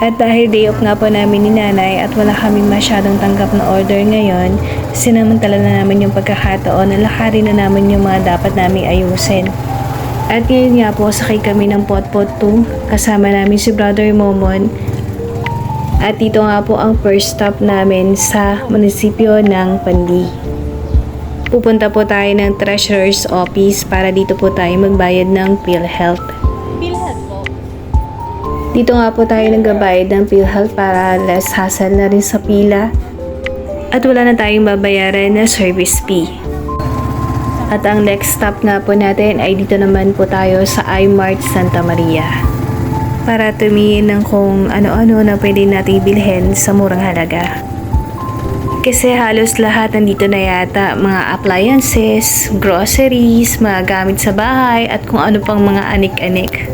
At dahil day off nga po namin ni nanay at wala kaming masyadong tanggap na order ngayon, sinamantala na namin yung pagkakataon na lakarin na namin yung mga dapat naming ayusin. At ngayon nga po, sakay kami ng Potpot 2, kasama namin si Brother Momon. At dito nga po ang first stop namin sa munisipyo ng Pandi. Pupunta po tayo ng Treasurer's Office para dito po tayo magbayad ng PhilHealth. PhilHealth po. Dito nga po tayo nagbabayad ng PhilHealth para less hassle na rin sa pila. At wala na tayong babayaran na service fee. At ang next stop nga po natin ay dito naman po tayo sa iMart Santa Maria. Para tumingin ng kung ano-ano na pwede nating bilhin sa murang halaga. Kasi halos lahat nandito na yata, mga appliances, groceries, mga gamit sa bahay at kung ano pang mga anik-anik.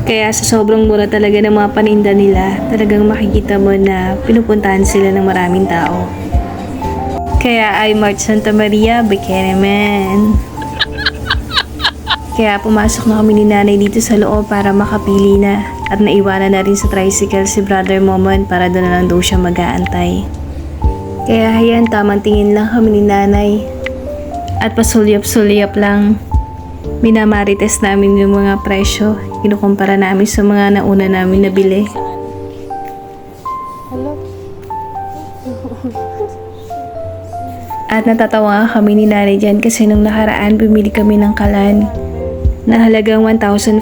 Kaya sa sobrang mura talaga ng mga paninda nila, talagang makikita mo na pinupuntahan sila ng maraming tao. Kaya iMart Santa Maria, bigyan naman. Kaya pumasok na kami ni nanay dito sa loob para makapili na at naiwanan na rin sa tricycle si Brother Momon para doon na lang daw siya mag-aantay. Kaya ayan, tamang tingin lang kami ni nanay at pasulyap-sulyap lang. Minamarites namin yung mga presyo, kinukumpara namin sa mga nauna namin nabili. Hello? At natatawa kami ni nanay dyan kasi nung nakaraan bumili kami ng kalan na halagang 1,400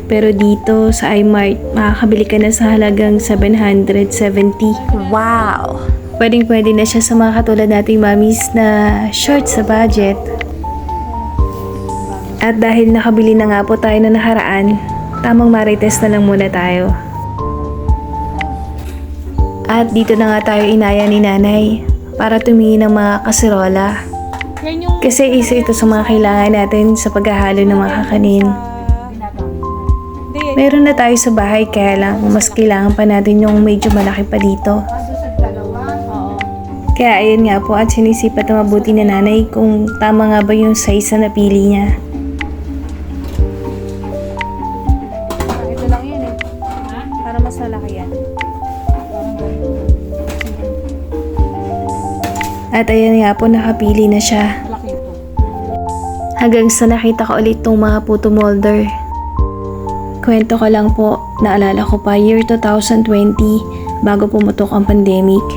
pero dito sa iMart makakabili ka na sa halagang 770. Wow! Pwedeng-pwede na siya sa mga katulad nating mamis na short sa budget. At dahil nakabili na nga po tayo na nakaraan, tamang marites na lang muna tayo. At dito na nga tayo inaya ni nanay para tumingin ng mga kaserola. Kasi isa ito sa mga kailangan natin sa paghahalo ng mga kakanin. Meron na tayo sa bahay kaya lang mas kailangan pa natin yung medyo malaki pa dito. Kaya ayun nga po at sinisipat na mabuti na nanay kung tama nga ba yung size na napili niya. Ito lang yun eh. Para mas malaki yan. At ayan nga po, nakapili na siya. Malaki ito. Hanggang sa nakita ko ulit tong mga puto molder. Kwento ko lang po, naalala ko pa year 2020 bago pumutok ang pandemic.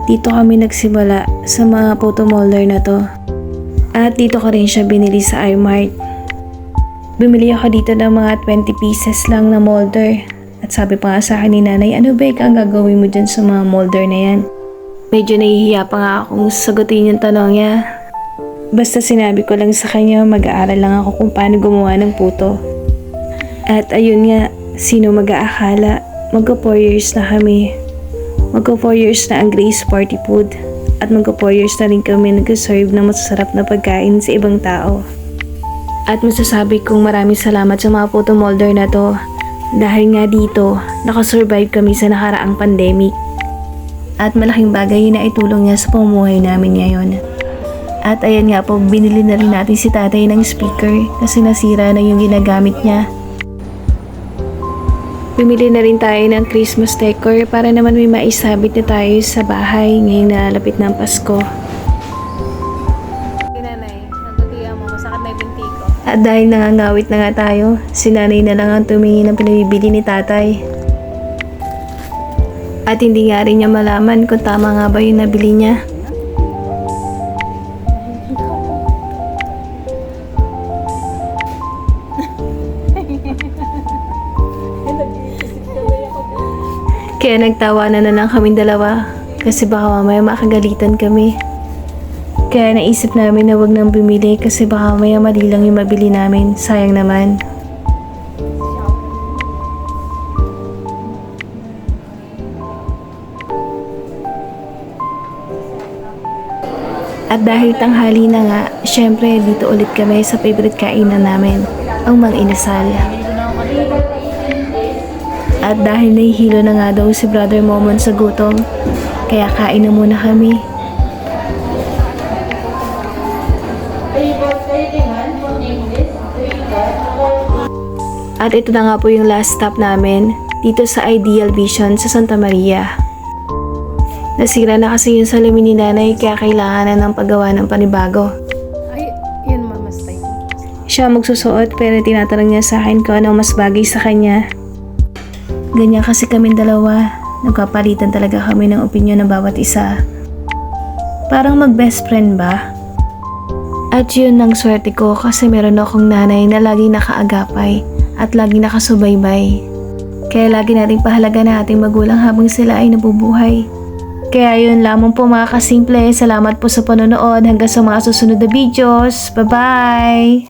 Dito kami nagsimula sa mga photo molder na to. At dito ko rin siya binili sa iMart. Bumili ako dito ng mga 20 pieces lang na molder. At sabi pa nga sa akin ni nanay, ano ba ang gagawin mo dyan sa mga molder na yan? Medyo nahihiya pa nga akong sagutin yung tanong niya. Basta sinabi ko lang sa kanya, mag-aaral lang ako kung paano gumawa ng puto. At ayun nga, sino mag-aakala, magka 4 years na kami. Magka 4 years na ang Grace Party Food at magka 4 years na rin kami nag-serve ng masasarap na pagkain sa ibang tao. At masasabi kong maraming salamat sa mga photo molder na to dahil nga dito nakasurvive kami sa nakaraang pandemic. At malaking bagay na itulong niya sa pamumuhay namin ngayon. At ayan nga po, binili na rin natin si tatay ng speaker kasi nasira na yung ginagamit niya. Bumili na rin tayo ng Christmas decor para naman may maisabit na tayo sa bahay ngayong nalapit ng Pasko. Nanay, natutiya mo. Masakit na yung binti ko. At dahil nangangawit na nga tayo, si nanay na lang ang tumingin ng pinabibili ni tatay. At hindi nga rin niya malaman kung tama nga ba yung nabili niya. Kaya nagtawanan na lang kaming dalawa kasi baka mamaya makagalitan kami. Kaya naisip namin na wag nang bumili kasi baka mamaya mali lang yung mabili namin. Sayang naman. At dahil tanghali na nga, syempre dito ulit kami sa favorite kainan namin, ang Mang Inasal. At dahil nahihilo na nga daw si Brother Momon sa gutom, kaya kain na muna kami. At ito na nga po yung last stop namin. dito sa Ideal Vision sa Santa Maria. Nasira na kasi yung salamin ni nanay kaya kailangan na ng paggawa ng panibago. Ay, yan mamastay. Siya magsusuot pero tinatanong niya sa akin kung anong mas bagay sa kanya. Ganyan kasi kami dalawa. Nagkapalitan talaga kami ng opinyon ng bawat isa. Parang mag-best friend ba? At yun ang swerte ko kasi meron akong nanay na laging nakaagapay at laging nakasubaybay. Kaya lagi nating pahalaga na ating magulang habang sila ay nabubuhay. Kaya yun lamang po mga kasimple. Salamat po sa panonood. Hanggang sa mga susunod na videos. Bye-bye!